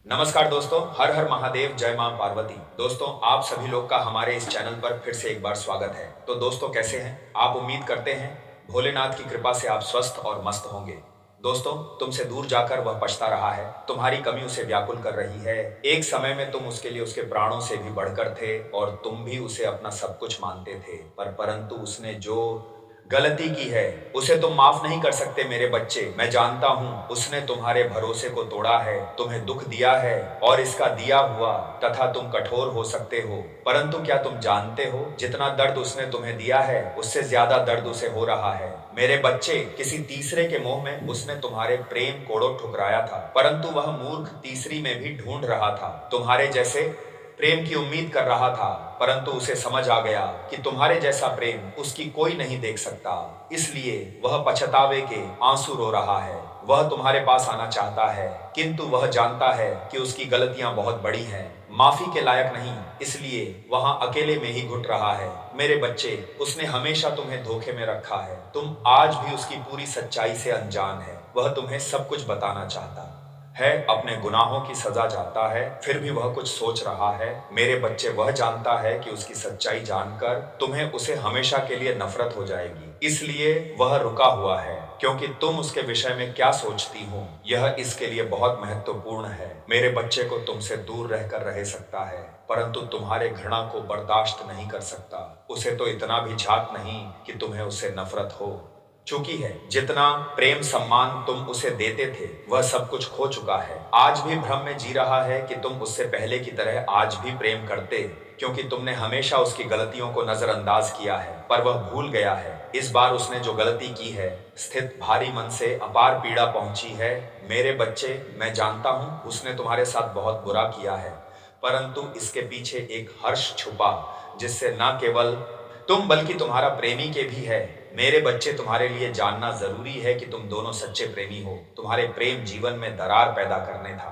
नमस्कार दोस्तों, हर हर महादेव, जय मां पार्वती। दोस्तों, आप सभी लोग का हमारे इस चैनल पर फिर से एक बार स्वागत है। तो दोस्तों, कैसे हैं आप? उम्मीद करते हैं भोलेनाथ की कृपा से आप स्वस्थ और मस्त होंगे। दोस्तों, तुमसे दूर जाकर वह पछता रहा है, तुम्हारी कमी उसे व्याकुल कर रही है। एक समय में तुम उसके लिए उसके प्राणों से भी बढ़कर थे और तुम भी उसे अपना सब कुछ मानते थे, परंतु उसने जो गलती की है उसे तुम माफ नहीं कर सकते मेरे बच्चे। मैं जानता हूँ उसने तुम्हारे भरोसे को तोड़ा है, तुम्हें दुख दिया है और इसका दिया हुआ तथा तुम कठोर हो सकते हो, परंतु क्या तुम जानते हो जितना दर्द उसने तुम्हें दिया है उससे ज्यादा दर्द उसे हो रहा है। मेरे बच्चे, किसी तीसरे के मोह में उसने तुम्हारे प्रेम कोड़ो ठुकराया था, परंतु वह मूर्ख तीसरी में भी ढूंढ रहा था, तुम्हारे जैसे प्रेम की उम्मीद कर रहा था, परंतु उसे समझ आ गया कि तुम्हारे जैसा प्रेम उसकी कोई नहीं देख सकता, इसलिए वह पछतावे के आंसू रो रहा है। वह तुम्हारे पास आना चाहता है, किंतु वह जानता है कि उसकी गलतियां बहुत बड़ी हैं, माफी के लायक नहीं, इसलिए वहां अकेले में ही घुट रहा है। मेरे बच्चे, उसने हमेशा तुम्हें धोखे में रखा है, तुम आज भी उसकी पूरी सच्चाई से अनजान है। वह तुम्हें सब कुछ बताना चाहता है, अपने गुनाहों की सजा चाहता है, फिर भी वह कुछ सोच रहा है। मेरे बच्चे, वह जानता है कि उसकी सच्चाई जानकर तुम्हें उसे हमेशा के लिए नफरत हो जाएगी, इसलिए वह रुका हुआ है, क्योंकि तुम उसके विषय में क्या सोचती हो यह इसके लिए बहुत महत्वपूर्ण है। मेरे बच्चे को तुमसे दूर रहकर रह सकता है, परंतु तुम्हारे घृणा को बर्दाश्त नहीं कर सकता। उसे तो इतना भी झाक नहीं कि तुम्हें उससे नफरत हो चुकी है। जितना प्रेम सम्मान तुम उसे देते थे वह सब कुछ खो चुका है। आज भी भ्रम में जी रहा है कि तुम उससे पहले की तरह आज भी प्रेम करते, क्योंकि तुमने हमेशा उसकी गलतियों को नजरअंदाज किया है, पर वह भूल गया है। इस बार उसने जो गलती की है, स्थित भारी मन से अपार पीड़ा पहुंची है। मेरे बच्चे, मैं जानता हूं उसने तुम्हारे साथ बहुत बुरा किया है, परंतु इसके पीछे एक हर्ष छुपा जिससे न केवल तुम बल्कि तुम्हारा प्रेमी के भी है। मेरे बच्चे, तुम्हारे लिए जानना जरूरी है कि तुम दोनों सच्चे प्रेमी हो। तुम्हारे प्रेम जीवन में दरार पैदा करने था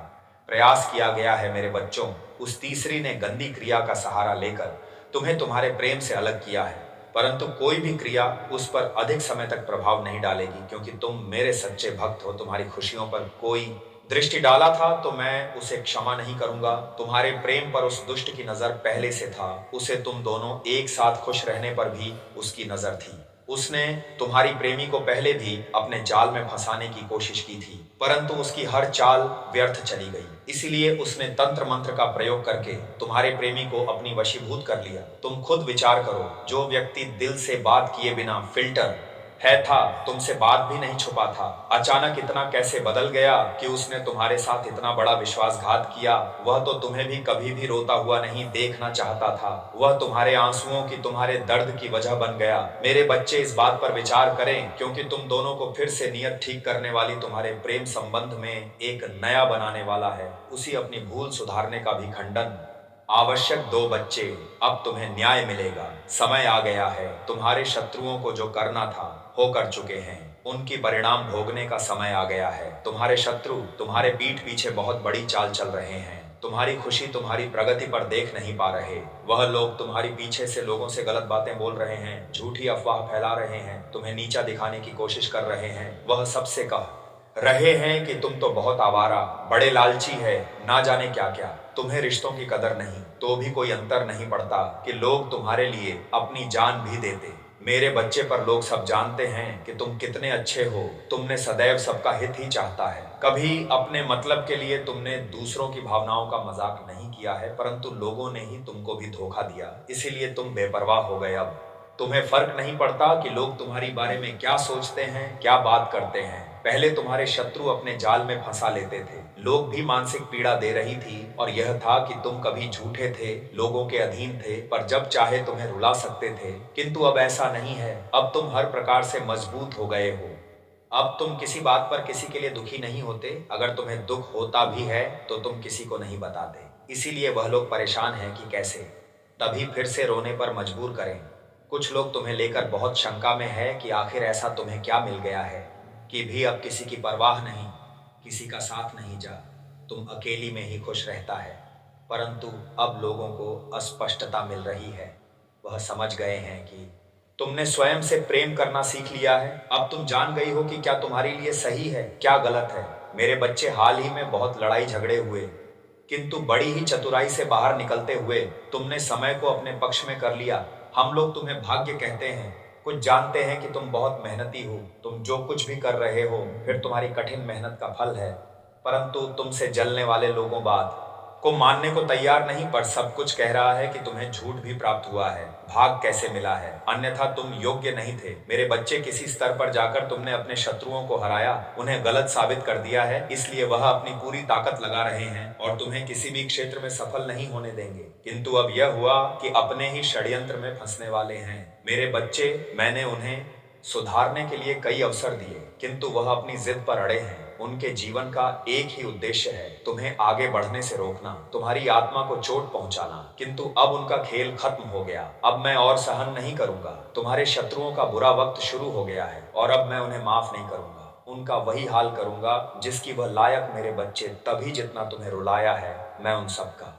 प्रयास किया गया है मेरे बच्चों। उस तीसरी ने गंदी क्रिया का सहारा लेकर तुम्हें तुम्हारे प्रेम से अलग किया है, परंतु कोई भी क्रिया उस पर अधिक समय तक प्रभाव नहीं डालेगी, क्योंकि तुम मेरे सच्चे भक्त हो। तुम्हारी खुशियों पर कोई दृष्टि डाला था तो मैं उसे क्षमा नहीं करूंगा। तुम्हारे प्रेम पर उस दुष्ट की नजर पहले से था, उसे तुम दोनों एक साथ खुश रहने पर भी उसकी नजर थी। उसने तुम्हारी प्रेमी को पहले भी अपने जाल में फंसाने की कोशिश की थी, परंतु उसकी हर चाल व्यर्थ चली गई। इसीलिए उसने तंत्र मंत्र का प्रयोग करके तुम्हारे प्रेमी को अपनी वशीभूत कर लिया। तुम खुद विचार करो, जो व्यक्ति दिल से बात किए बिना फिल्टर है था, तुमसे बात भी नहीं छुपा था, अचानक इतना कैसे बदल गया कि उसने तुम्हारे साथ इतना बड़ा विश्वासघात किया। वह तो तुम्हें भी कभी भी रोता हुआ नहीं देखना चाहता था, वह तुम्हारे आंसुओं की, तुम्हारे दर्द की वजह बन गया। मेरे बच्चे, इस बात पर विचार करें, क्योंकि तुम दोनों को फिर से नियत ठीक करने वाली तुम्हारे प्रेम संबंध में एक नया बनाने वाला है। उसी अपनी भूल सुधारने का भी खंडन आवश्यक। दो बच्चे, अब तुम्हें न्याय मिलेगा। समय आ गया है। तुम्हारे शत्रुओं को जो करना था हो कर चुके हैं, उनकी परिणाम भोगने का समय आ गया है। तुम्हारे शत्रु तुम्हारे पीठ पीछे बहुत बड़ी चाल चल रहे हैं। तुम्हारी खुशी, तुम्हारी प्रगति पर देख नहीं पा रहे। वह लोग तुम्हारी पीछे से लोगों से गलत बातें बोल रहे हैं, झूठी अफवाह फैला रहे हैं, तुम्हें नीचा दिखाने की कोशिश कर रहे हैं। वह सबसे कह रहे हैं कि तुम तो बहुत आवारा, बड़े लालची है, ना जाने क्या क्या, तुम्हें रिश्तों की कदर नहीं। तो भी कोई अंतर नहीं पड़ता कि लोग तुम्हारे लिए अपनी जान भी देते। मेरे बच्चे, पर लोग सब जानते हैं कि तुम कितने अच्छे हो। तुमने सदैव सबका हित ही चाहता है, कभी अपने मतलब के लिए तुमने दूसरों की भावनाओं का मजाक नहीं किया है, परंतु लोगों ने ही तुमको भी धोखा दिया, इसीलिए तुम बेपरवाह हो गए। अब तुम्हें फर्क नहीं पड़ता कि लोग तुम्हारी बारे में क्या सोचते हैं, क्या बात करते हैं। पहले तुम्हारे शत्रु अपने जाल में फंसा लेते थे, लोग भी मानसिक पीड़ा दे रही थी, और यह था कि तुम कभी झूठे थे, लोगों के अधीन थे, पर जब चाहे तुम्हें रुला सकते थे। किंतु अब ऐसा नहीं है। अब तुम हर प्रकार से मजबूत हो गए हो। अब तुम किसी बात पर किसी के लिए दुखी नहीं होते। अगर तुम्हें दुख होता भी है तो तुम किसी को नहीं बताते, इसीलिए वह लोग परेशान हैं कि कैसे तभी फिर से रोने पर मजबूर करें। कुछ लोग तुम्हें लेकर बहुत शंका में है कि आखिर ऐसा तुम्हें क्या मिल गया है कि भी अब किसी की परवाह नहीं, किसी का साथ नहीं जा, तुम अकेली में ही खुश रहता है। परंतु अब लोगों को अस्पष्टता मिल रही है। वह समझ गए हैं कि तुमने स्वयं से प्रेम करना सीख लिया है। अब तुम जान गई हो कि क्या तुम्हारे लिए सही है, क्या गलत है। मेरे बच्चे, हाल ही में बहुत लड़ाई झगड़े हुए, किंतु बड़ी ही चतुराई से बाहर निकलते हुए तुमने समय को अपने पक्ष में कर लिया। हम लोग तुम्हें भाग्य कहते हैं। कुछ जानते हैं कि तुम बहुत मेहनती हो। तुम जो कुछ भी कर रहे हो फिर तुम्हारी कठिन मेहनत का फल है। परंतु तुमसे जलने वाले लोगों बात को मानने को तैयार नहीं, पर सब कुछ कह रहा है कि तुम्हें झूठ भी प्राप्त हुआ है। भाग कैसे मिला है, अन्यथा तुम योग्य नहीं थे। मेरे बच्चे, किसी स्तर पर जाकर तुमने अपने शत्रुओं को हराया, उन्हें गलत साबित कर दिया है। इसलिए वह अपनी पूरी ताकत लगा रहे हैं और तुम्हें किसी भी क्षेत्र में सफल नहीं होने देंगे। किंतु अब यह हुआ कि अपने ही षड्यंत्र में फंसने वाले हैं। मेरे बच्चे, मैंने उन्हें सुधारने के लिए कई अवसर दिए, किंतु वह अपनी जिद पर अड़े हैं। उनके जीवन का एक ही उद्देश्य है, तुम्हें आगे बढ़ने से रोकना, तुम्हारी आत्मा को चोट पहुंचाना। किंतु अब उनका खेल खत्म हो गया। अब मैं और सहन नहीं करूंगा। तुम्हारे शत्रुओं का बुरा वक्त शुरू हो गया है और अब मैं उन्हें माफ नहीं करूंगा। उनका वही हाल करूंगा जिसकी वह लायक। मेरे बच्चे, तभी जितना तुम्हें रुलाया है मैं उन सबका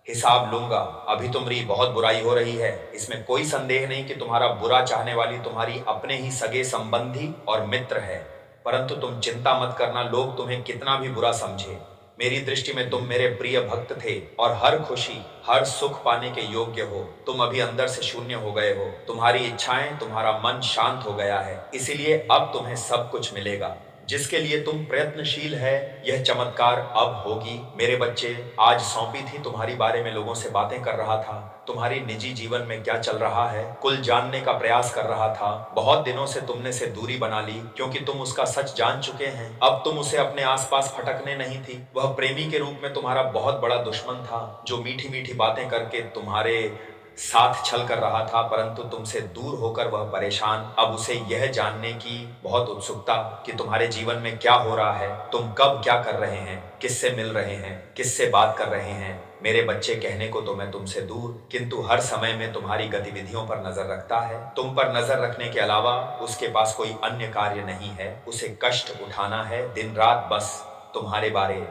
हिसाब लूंगा। अभी तुम्हारी बहुत बुराई हो रही है, इसमें कोई संदेह नहीं कि तुम्हारा बुरा चाहने वाली तुम्हारी अपने ही सगे संबंधी और मित्र है। परंतु तुम चिंता मत करना, लोग तुम्हें कितना भी बुरा समझे, मेरी दृष्टि में तुम मेरे प्रिय भक्त थे और हर खुशी हर सुख पाने के योग्य हो। तुम अभी अंदर से शून्य हो गए हो। तुम्हारी इच्छाएं, तुम्हारा मन शांत हो गया है, इसीलिए अब तुम्हें सब कुछ मिलेगा जिसके लिए तुम प्रयत्नशील है। यह चमत्कार अब होगी। मेरे बच्चे, आज सौंपी थी तुम्हारी बारे में लोगों से बातें कर रहा था। तुम्हारी निजी जीवन में क्या चल रहा है कुल जानने का प्रयास कर रहा था। बहुत दिनों से तुमने से दूरी बना ली क्योंकि तुम उसका सच जान चुके हैं। अब तुम उसे अपने आसपास फटकने नहीं थी। वह प्रेमी के रूप में तुम्हारा बहुत बड़ा दुश्मन था, जो मीठी मीठी बातें करके तुम्हारे साथ छल कर रहा था, परंतु तुमसे दूर होकर वह परेशान। अब उसे यह जानने की बहुत उत्सुकता कि तुम्हारे जीवन में क्या हो रहा है, तुम कब क्या कर रहे हैं, किससे मिल रहे हैं, किससे बात कर रहे हैं। मेरे बच्चे, कहने को तो मैं तुमसे दूर, किंतु हर समय में तुम्हारी गतिविधियों पर नजर रखता है। तुम पर नजर रखने के अलावा उसके पास कोई अन्य कार्य नहीं है। उसे कष्ट उठाना है दिन रात, बस तुम्हारे बारे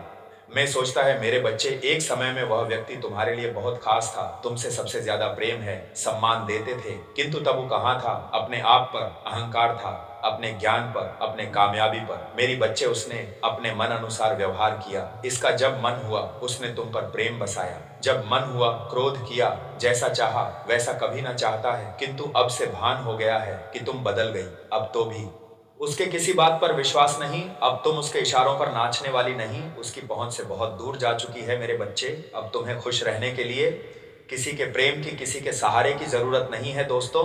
में सोचता है। मेरे बच्चे, एक समय में वह व्यक्ति तुम्हारे लिए बहुत खास था, तुमसे सबसे ज्यादा प्रेम है, सम्मान देते थे, किंतु तब वो कहाँ था? अपने आप पर अहंकार था, अपने ज्ञान पर, अपने कामयाबी पर। मेरी बच्चे, उसने अपने मन अनुसार व्यवहार किया। इसका जब मन हुआ उसने तुम पर प्रेम बसाया, जब मन हुआ क्रोध किया। जैसा चाहा वैसा कभी ना चाहता है, किंतु अब से भान हो गया है कि तुम बदल गई। अब तो भी उसके किसी बात पर विश्वास नहीं। अब तुम उसके इशारों पर नाचने वाली नहीं, उसकी पहुंच से बहुत दूर जा चुकी है। मेरे बच्चे, अब तुम्हें खुश रहने के लिए किसी के प्रेम की, किसी के सहारे की जरूरत नहीं है। दोस्तों,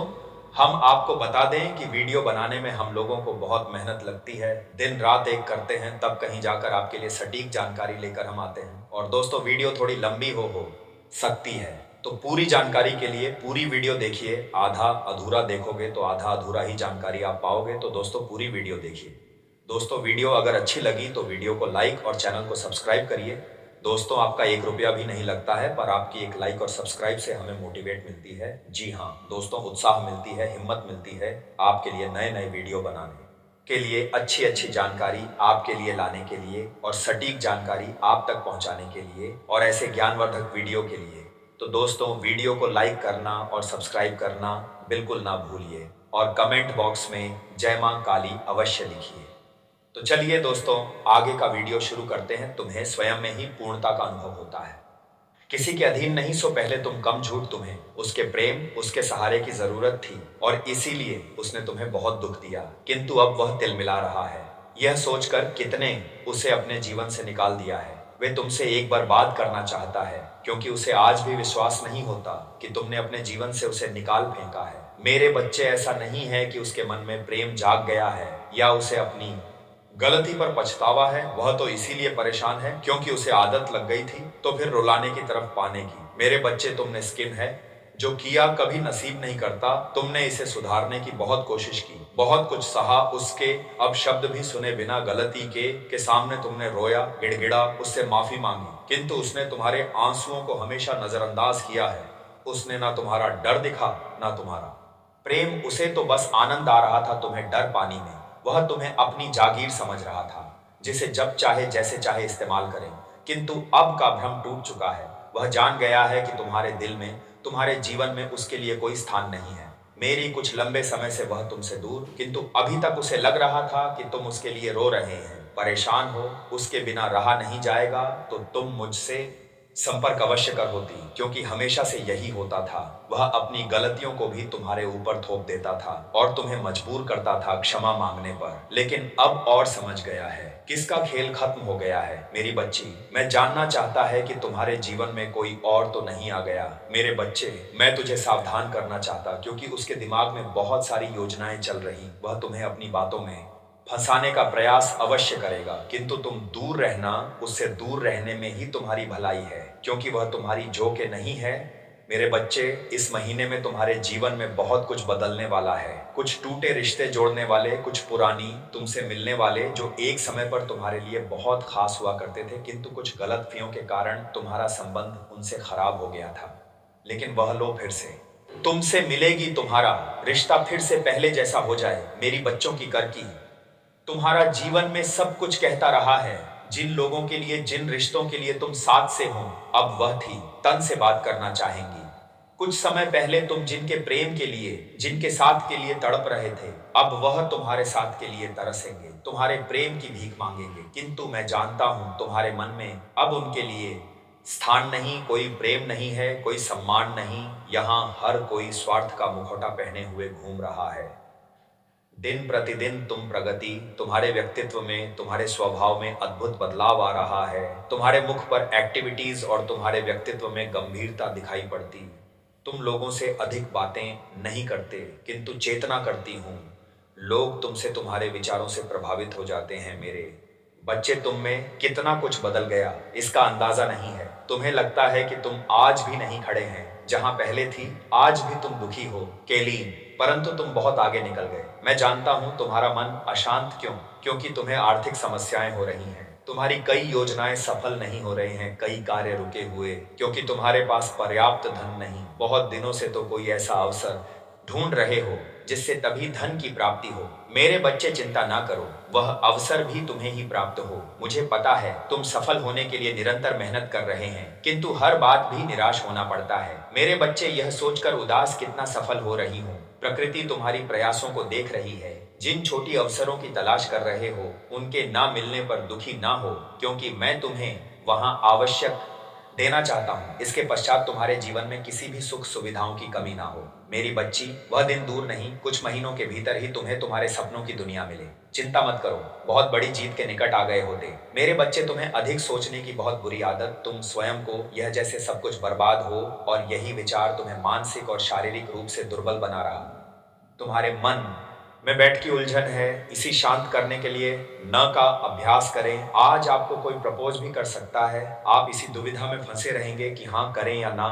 हम आपको बता दें कि वीडियो बनाने में हम लोगों को बहुत मेहनत लगती है। दिन रात एक करते हैं, तब कहीं जाकर आपके लिए सटीक जानकारी लेकर हम आते हैं। और दोस्तों, वीडियो थोड़ी लंबी हो सकती है, तो पूरी जानकारी के लिए पूरी वीडियो देखिए। आधा अधूरा देखोगे तो आधा अधूरा ही जानकारी आप पाओगे। तो दोस्तों, पूरी वीडियो देखिए। दोस्तों, वीडियो अगर अच्छी लगी तो वीडियो को लाइक और चैनल को सब्सक्राइब करिए। दोस्तों, आपका 1 रुपया भी नहीं लगता है, पर आपकी एक लाइक और सब्सक्राइब से हमें मोटिवेट मिलती है। जी हाँ दोस्तों, उत्साह मिलती है, हिम्मत मिलती है आपके लिए नए नए वीडियो बनाने के लिए, अच्छी अच्छी जानकारी आपके लिए लाने के लिए और सटीक जानकारी आप तक पहुंचाने के लिए और ऐसे ज्ञानवर्धक वीडियो के लिए। तो दोस्तों, वीडियो को लाइक करना और सब्सक्राइब करना बिल्कुल ना भूलिए और कमेंट बॉक्स में जय मां काली अवश्य लिखिए। तो चलिए दोस्तों, आगे का वीडियो शुरू करते हैं। तुम्हें स्वयं में ही पूर्णता का अनुभव होता है, किसी के अधीन नहीं। सो पहले तुम कम झूठ। तुम्हें उसके प्रेम, उसके सहारे की जरूरत थी और इसीलिए उसने तुम्हें बहुत दुख दिया, किंतु अब वह तिलमिला रहा है। यह सोचकर कितने उसे अपने जीवन से निकाल दिया है। वे तुमसे एक बार बात करना चाहता है, क्योंकि उसे आज भी विश्वास नहीं होता कि तुमने अपने जीवन से उसे निकाल फेंका है। मेरे बच्चे, ऐसा नहीं है कि उसके मन में प्रेम जाग गया है या उसे अपनी गलती पर पछतावा है। वह तो इसीलिए परेशान है क्योंकि उसे आदत लग गई थी, तो फिर रुलाने की तरफ पाने की। मेरे बच्चे, तुमने स्किन है, जो किया कभी नसीब नहीं करता। तुमने इसे सुधारने की बहुत कोशिश की, बहुत कुछ सहा, उसके अब शब्द भी सुने बिना गलती के सामने तुमने रोया, गिड़गिड़ा, उससे माफी मांगी, किंतु उसने तुम्हारे आंसुओं को हमेशा नजरअंदाज किया है। उसने ना तुम्हारा डर दिखा ना तुम्हारा प्रेम। उसे तो बस आनंद आ रहा था तुम्हें डर पानी में। वह तुम्हें अपनी जागीर समझ रहा था, जिसे जब चाहे जैसे चाहे इस्तेमाल करें। किंतु अब का भ्रम टूट चुका है। वह जान गया है कि तुम्हारे दिल में, तुम्हारे जीवन में उसके लिए कोई स्थान नहीं है। मेरी कुछ लंबे समय से वह तुमसे दूर, किंतु अभी तक उसे लग रहा था कि तुम उसके लिए रो रहे हैं, परेशान हो। उसके बिना रहा नहीं जाएगा, तो तुम मुझसे संपर्क अवश्य कर होती, क्योंकि हमेशा से यही होता था। वह अपनी गलतियों को भी तुम्हारे ऊपर थोप देता था और तुम्हें मजबूर करता था क्षमा मांगने पर। लेकिन अब और समझ गया है किसका खेल खत्म हो गया है। मेरी बच्ची, मैं जानना चाहता है कि तुम्हारे जीवन में कोई और तो नहीं आ गया। मेरे बच्चे, मैं तुझे सावधान करना चाहता, क्योंकि उसके दिमाग में बहुत सारी योजनाएं चल रही। वह तुम्हें अपनी बातों में फंसाने का प्रयास अवश्य करेगा, किंतु तुम दूर रहना। उससे दूर रहने में ही तुम्हारी भलाई है, क्योंकि वह तुम्हारी झोंके नहीं है। मेरे बच्चे, इस महीने में तुम्हारे जीवन में बहुत कुछ बदलने वाला है। कुछ टूटे रिश्ते जोड़ने वाले, कुछ पुरानी तुमसे मिलने वाले जो एक समय पर तुम्हारे लिए बहुत खास हुआ करते थे, किंतु कुछ गलतफहमियों के कारण तुम्हारा संबंध उनसे खराब हो गया था। लेकिन वह लो फिर से तुमसे मिलेगी, तुम्हारा रिश्ता फिर से पहले जैसा हो जाए। मेरी बच्चों की कर की तुम्हारा जीवन में सब कुछ कहता रहा है। जिन लोगों के लिए, जिन रिश्तों के लिए तुम साथ से हो, अब वह थी तन से बात करना चाहेंगी। कुछ समय पहले तुम जिनके प्रेम के लिए, जिनके साथ के लिए तड़प रहे थे, अब वह तुम्हारे साथ के लिए तरसेंगे, तुम्हारे प्रेम की भीख मांगेंगे। किंतु मैं जानता हूं तुम्हारे मन में अब उनके लिए स्थान नहीं, कोई प्रेम नहीं है, कोई सम्मान नहीं। यहाँ हर कोई स्वार्थ का मुखौटा पहने हुए घूम रहा है। दिन प्रतिदिन तुम प्रगति, तुम्हारे व्यक्तित्व में, तुम्हारे स्वभाव में अद्भुत बदलाव आ रहा है। तुम्हारे मुख पर एक्टिविटीज और तुम्हारे व्यक्तित्व में गंभीरता दिखाई पड़ती। तुम लोगों से अधिक बातें नहीं करते, किंतु चेतना करती हूँ। लोग तुमसे, तुम्हारे विचारों से प्रभावित हो जाते हैं। मेरे बच्चे, तुम में कितना कुछ बदल गया, इसका अंदाजा नहीं है। तुम्हें लगता है कि तुम आज भी नहीं खड़े हैं जहां पहले थी। आज भी तुम दुखी हो केलीन, परंतु तुम बहुत आगे निकल गए। मैं जानता हूं तुम्हारा मन अशांत क्यों, क्योंकि तुम्हें आर्थिक समस्याएं हो रही हैं। तुम्हारी कई योजनाएं सफल नहीं हो रही हैं, कई कार्य रुके हुए, क्योंकि तुम्हारे पास पर्याप्त धन नहीं। बहुत दिनों से तो कोई ऐसा अवसर ढूंढ रहे हो जिससे तभी धन की प्राप्ति हो। मेरे बच्चे, चिंता ना करो, वह अवसर भी तुम्हें ही प्राप्त हो। मुझे पता है तुम सफल होने के लिए निरंतर मेहनत कर रहे हैं, किंतु हर बात भी निराश होना पड़ता है। मेरे बच्चे, यह सोचकर उदास कितना सफल हो रही हूँ। प्रकृति तुम्हारी प्रयासों को देख रही है। जिन छोटी अवसरों की तलाश कर रहे हो, उनके ना मिलने पर दुखी ना हो, क्योंकि मैं तुम्हें वहां आवश्यक देना चाहता हूँ। इसके पश्चात तुम्हारे जीवन में किसी भी सुख सुविधाओं की कमी ना हो। मेरी बच्ची, वह दिन दूर नहीं, कुछ महीनों के भीतर ही तुम्हें तुम्हारे सपनों की दुनिया मिले। चिंता मत करो, बहुत बड़ी जीत के निकट आ गए होते। मेरे बच्चे, तुम्हें अधिक सोचने की बहुत बुरी आदत, तुम स्वयं को यह जैसे सब कुछ बर्बाद हो, और यही विचार तुम्हें मानसिक और शारीरिक रूप से दुर्बल बना रहा। तुम्हारे मन में बैठ की उलझन है। इसी शांत करने के लिए न का अभ्यास करें। आज आपको कोई प्रपोज भी कर सकता है। आप इसी दुविधा में फंसे रहेंगे कि हाँ करें या ना,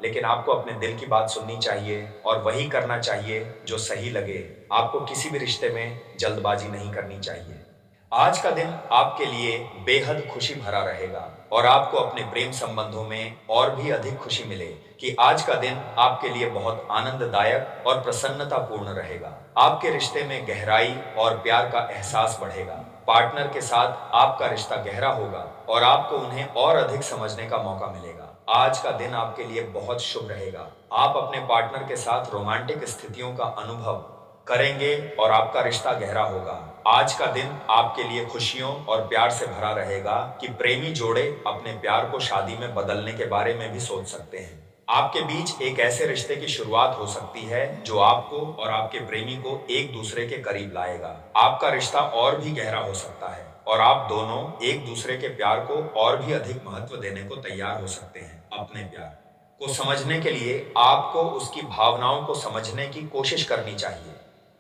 लेकिन आपको अपने दिल की बात सुननी चाहिए और वही करना चाहिए जो सही लगे। आपको किसी भी रिश्ते में जल्दबाजी नहीं करनी चाहिए। आज का दिन आपके लिए बेहद खुशी भरा रहेगा और आपको अपने प्रेम संबंधों में और भी अधिक खुशी मिले कि आज का दिन आपके लिए बहुत आनंददायक और प्रसन्नतापूर्ण रहेगा। आपके रिश्ते में गहराई और प्यार का एहसास बढ़ेगा। पार्टनर के साथ आपका रिश्ता गहरा होगा और आपको उन्हें और अधिक समझने का मौका मिलेगा। आज का दिन आपके लिए बहुत शुभ रहेगा। आप अपने पार्टनर के साथ रोमांटिक स्थितियों का अनुभव करेंगे और आपका रिश्ता गहरा होगा। आज का दिन आपके लिए खुशियों और प्यार से भरा रहेगा कि प्रेमी जोड़े अपने प्यार को शादी में बदलने के बारे में भी सोच सकते हैं। आपके बीच एक ऐसे रिश्ते की शुरुआत हो सकती है जो आपको और आपके प्रेमी को एक दूसरे के करीब लाएगा। आपका रिश्ता और भी गहरा हो सकता है और आप दोनों एक दूसरे के प्यार को और भी अधिक महत्व देने को तैयार हो सकते हैं। अपने प्यार को समझने के लिए आपको उसकी भावनाओं को समझने की कोशिश करनी चाहिए।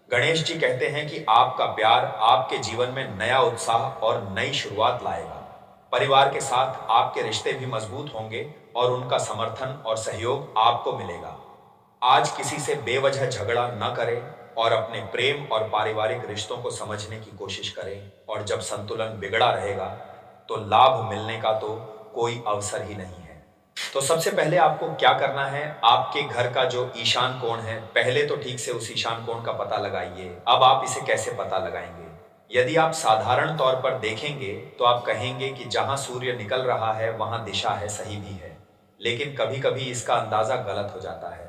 गणेश जी कहते हैं कि आपका प्यार आपके जीवन में नया उत्साह और नई शुरुआत लाएगा। परिवार के साथ आपके रिश्ते भी मजबूत होंगे और उनका समर्थन और सहयोग आपको मिलेगा। आज किसी से बेवजह झगड़ा न करें और अपने प्रेम और पारिवारिक रिश्तों को समझने की कोशिश करें। और जब संतुलन बिगड़ा रहेगा तो लाभ मिलने का तो कोई अवसर ही नहीं है। तो सबसे पहले आपको क्या करना है, आपके घर का जो ईशान कोण है, पहले तो ठीक से उस ईशान कोण का पता लगाइए। अब आप इसे कैसे पता लगाएंगे? यदि आप साधारण तौर पर देखेंगे तो आप कहेंगे कि जहां सूर्य निकल रहा है वहां दिशा है, सही भी है। लेकिन कभी कभी इसका अंदाजा गलत हो जाता है।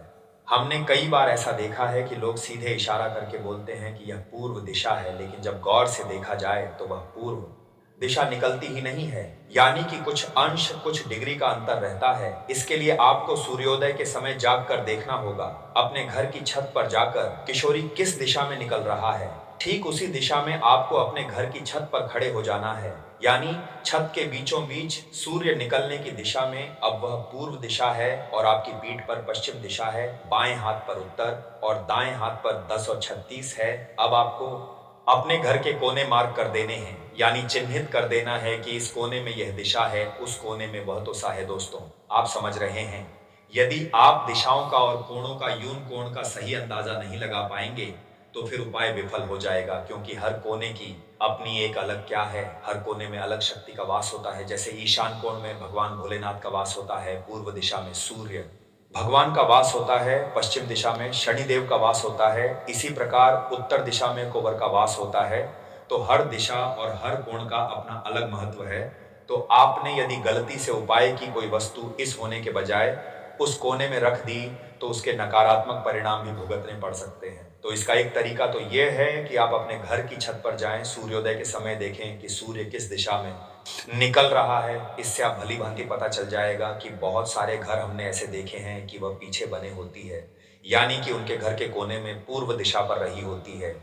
हमने कई बार ऐसा देखा है कि लोग सीधे इशारा करके बोलते हैं कि यह पूर्व दिशा है, लेकिन जब गौर से देखा जाए तो वह पूर्व दिशा निकलती ही नहीं है, यानी कि कुछ अंश कुछ डिग्री का अंतर रहता है। इसके लिए आपको सूर्योदय के समय जागकर देखना होगा, अपने घर की छत पर जाकर किशोरी किस दिशा में निकल रहा है, ठीक उसी दिशा में आपको अपने घर की छत पर खड़े हो जाना है। यानी छत के बीचों बीच सूर्य निकलने की दिशा में अब वह पूर्व दिशा है और आपकी पीठ पर पश्चिम दिशा है, बाएं हाथ पर उत्तर और दाएं हाथ पर 10 और 36 है। अब आपको अपने घर के कोने मार्क कर देने हैं, यानी चिन्हित कर देना है कि इस कोने में यह दिशा है, उस कोने में वह दिशा है। दोस्तों, आप समझ रहे हैं। यदि आप दिशाओं का और कोणों का यून कोण का सही अंदाजा नहीं लगा पाएंगे तो फिर उपाय विफल हो जाएगा, क्योंकि हर कोने की अपनी एक अलग क्या है, हर कोने में अलग शक्ति का वास होता है। जैसे ईशान कोण में भगवान भोलेनाथ का वास होता है, पूर्व दिशा में सूर्य भगवान का वास होता है, पश्चिम दिशा में शनिदेव का वास होता है, इसी प्रकार उत्तर दिशा में कुंवर का वास होता है। तो हर दिशा और हर कोण का अपना अलग महत्व है। तो आपने यदि गलती से उपाय की कोई वस्तु इस होने के बजाय उस कोने में रख दी तो उसके नकारात्मक परिणाम भी भुगतने पड़ सकते हैं। तो इसका एक तरीका तो यह है कि आप अपने घर की छत पर जाएं, सूर्योदय के समय देखें कि सूर्य किस दिशा में निकल रहा है। इससे आप भली भांति पता चल जाएगा कि बहुत सारे घर हमने ऐसे देखे हैं कि वह पीछे बने होती है, यानी कि उनके घर के कोने में पूर्व दिशा पर रही होती है।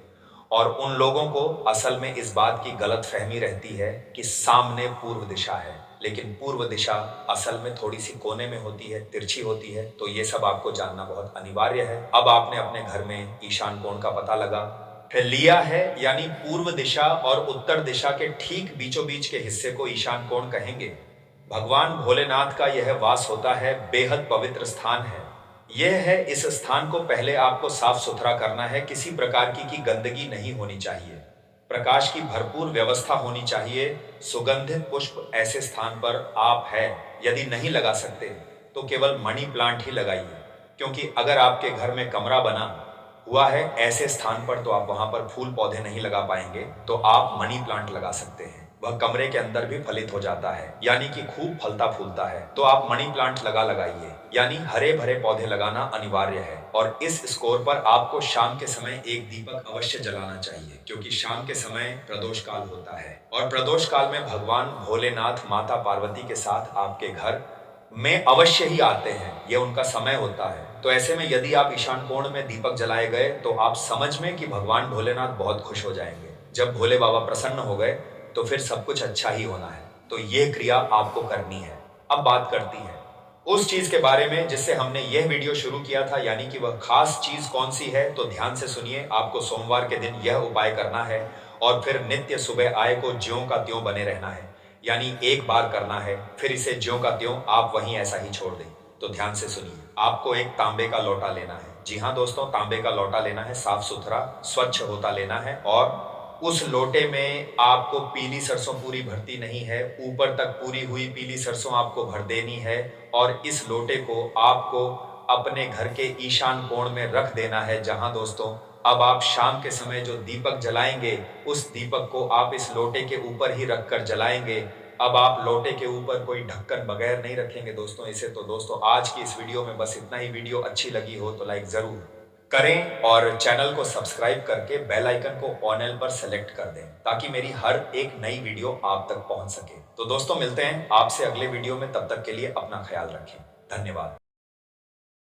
और उन लोगों को असल में इस बात की गलत फहमी रहती है कि सामने पूर्व दिशा है, लेकिन पूर्व दिशा असल में थोड़ी सी कोने में होती है, तिरछी होती है। तो ये सब आपको जानना बहुत अनिवार्य है। अब आपने अपने घर में ईशान कोण का पता लगा फिर लिया है, यानी पूर्व दिशा और उत्तर दिशा के ठीक बीचों बीच के हिस्से को ईशान कोण कहेंगे। भगवान भोलेनाथ का यह वास होता है, बेहद पवित्र स्थान है। यह है, इस स्थान को पहले आपको साफ सुथरा करना है, किसी प्रकार की गंदगी नहीं होनी चाहिए, प्रकाश की भरपूर व्यवस्था होनी चाहिए। सुगंधित पुष्प ऐसे स्थान पर आप है यदि नहीं लगा सकते तो केवल मनी प्लांट ही लगाइए, क्योंकि अगर आपके घर में कमरा बना हुआ है ऐसे स्थान पर तो आप वहां पर फूल पौधे नहीं लगा पाएंगे। तो आप मनी प्लांट लगा सकते हैं, वह कमरे के अंदर भी फलित हो जाता है, यानी कि खूब फलता फूलता है। तो आप मनी प्लांट लगाइए, यानी हरे भरे पौधे लगाना अनिवार्य है। और इस स्कोर पर आपको शाम के समय एक दीपक अवश्य जलाना चाहिए, क्योंकि शाम के समय प्रदोष काल होता है और प्रदोष काल में भगवान भोलेनाथ माता पार्वती के साथ आपके घर में अवश्य ही आते हैं, यह उनका समय होता है। तो ऐसे में यदि आप ईशान कोण में दीपक जलाए गए तो आप समझ में कि भगवान भोलेनाथ बहुत खुश हो जाएंगे। जब भोले बाबा प्रसन्न हो गए तो फिर सब कुछ अच्छा ही होना है। तो ये क्रिया आपको करनी है। अब बात करती है उस चीज के बारे में जिससे हमने यह वीडियो शुरू किया था, यानी कि वह खास चीज कौन सी है। तो ध्यान से सुनिए, आपको सोमवार के दिन यह उपाय करना है और फिर नित्य सुबह आय को ज्यों का त्यों बने रहना है, यानी एक बार करना है, फिर इसे ज्यों का त्यों आप वहीं ऐसा ही छोड़ दें। तो ध्यान से सुनिए, आपको एक तांबे का लोटा लेना है। जी हाँ दोस्तों, तांबे का लोटा लेना है, साफ सुथरा स्वच्छ होता लेना है। और उस लोटे में आपको पीली सरसों पूरी भरती नहीं है, ऊपर तक पूरी हुई पीली सरसों आपको भर देनी है। और इस लोटे को आपको अपने घर के ईशान कोण में रख देना है, जहां दोस्तों अब आप शाम के समय जो दीपक जलाएंगे उस दीपक को आप इस लोटे के ऊपर ही रखकर जलाएंगे। अब आप लोटे के ऊपर कोई ढक्कन बगैर नहीं रखेंगे दोस्तों इसे। तो दोस्तों, आज की इस वीडियो में बस इतना ही। वीडियो अच्छी लगी हो तो लाइक जरूर करें और चैनल को सब्सक्राइब करके बेल आइकन को ऑल पर सेलेक्ट कर दें, ताकि मेरी हर एक नई वीडियो आप तक पहुंच सके। तो दोस्तों, मिलते हैं आपसे अगले वीडियो में, तब तक के लिए अपना ख्याल रखें। धन्यवाद।